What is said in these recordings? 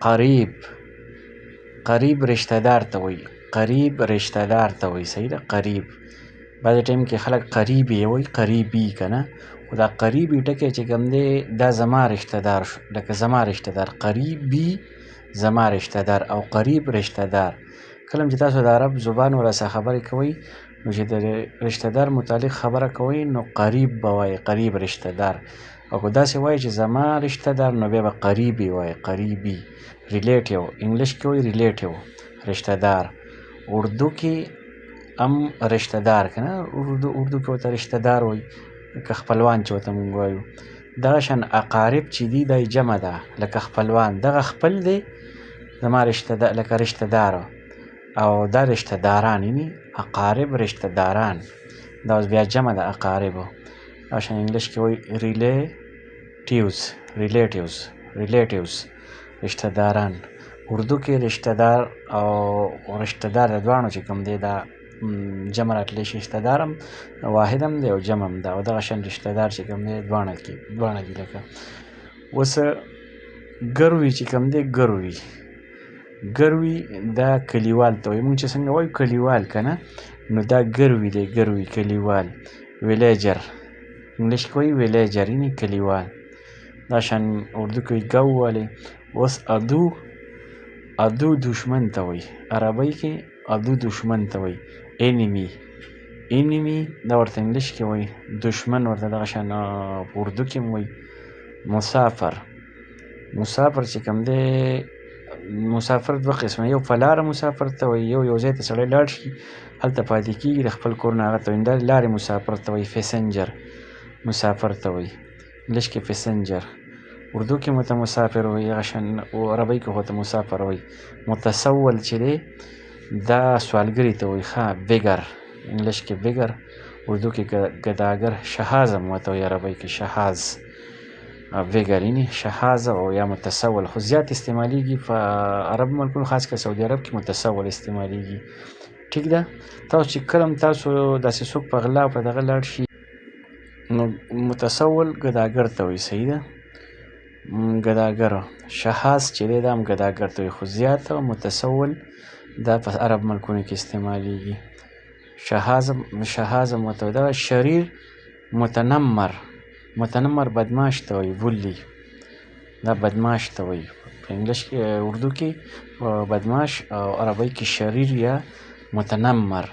قریب قریب رشته دار ته وایي. قریب رشته دار ته وایي. صحیح ده. قریب بعضې ټایم کې خلک قریبې وایي، قریبي که نه، خو دا قریبي ټکی چې کوم دی دا زما رشته دار شو. لکه زما رشته دار، قریبي زما رشته دار او قریب رشته دار. کله چې تاسو د عرب زبان ورسره خبرې کوئ نو چې د رشته دار متعلق خبره کوئ نو قریب به وایي، قریب رشته دار. او که داسې وایي چې زما رشته دار نو بیا به قریبي وایي، قریبي. ریلیټیو انګلیش کې وایي ریلیټیو رشته دار. اردو کې هم رشته دار که نه، اردو کې ورته رشته دار وایي، که خپلوان چې ورته مونږ وایو. دغه شان اقارب چې دي دا جمع ده، لکه خپلوان. دغه خپل دی زما رشته دار، لکه رشته دار. او دا رشته داران یعنی اقارب رشته داران. دا اوس بیا جمع ده اقاربو. دغه شان انګلیش کې وایي ریلیټیوز رشته داران. اردو کې رشته دار او رشته دار د دواړو چې کوم دی دا جمع راتلی شي. رشته دار هم واحد هم دی او جمع هم ده. او دغه شان رشته دار چې کوم دی دواړه دي. لکه اوس ګروي چې کوم دی، ګروي دا کلیوال ته وایي. مونږ چې څنګه وایو کلیوال که نه، نو دا ګروي دی، ګروي کلیوال. ویلیجر انګلیش کې وایي ویلیجر یعنې کلیوال. دا شان اردو کې وایي ګو والی. اوس عدو دشمن ته وایي. عربی کې عدو دشمن ته وایي. انیمی دا ورته انګلیش کې وایي دشمن ورته. دغه شان اردو کې هم وایي. مسافر چې کوم دی، مسافر دوه قسمه، یو په لاره مسافر ته وایي، یو ځای ته سړی لاړ شي هلته پاتې کېږي د خپل کور نه هغه ته وایي. دا لارې مسافر ته وایي. فیسنجر مسافر ته وایي، انګلیش کې فیسنجر. اردو کې ورته مسافر وایي. هغه شان عربی کې ورته مسافر وایي. متسول چې دی دا سوالګري ته وایي. بیګر انګلیش کې بیګر، اردو کې ګداګر. شهاز هم ورته وایي عربی کې، شهاز. بیګر یعنې شهاز او یا متسول، خو زیات استعمالیږي په عرب ملکونو، خاص کر سعودي عرب کې متسول استعمالیږي. ټیک ده. تاسو چې کله هم تاسو داسې څوک په غلا او په دغه لاړ شي نو متسول ګداګر ته وایي. صحیح ده. ګداګر. شهاز چې دی دا هم ګداګر ته وایي، خو زیات متسول دا په عرب ملکونو کې استعمالیږي. شهاز هم ورته وایي. دا شریر متنمر بدماش ته وایي. بولی دا بدماش ته وایي. په انګلیش کې اردو کې بدماش او عربی کې شریر یا متنمر.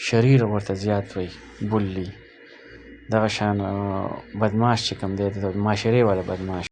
شریر ورته زیات وایي، بولی. دغه شان بدماش چې کوم دی د معاشرې والا بدماش.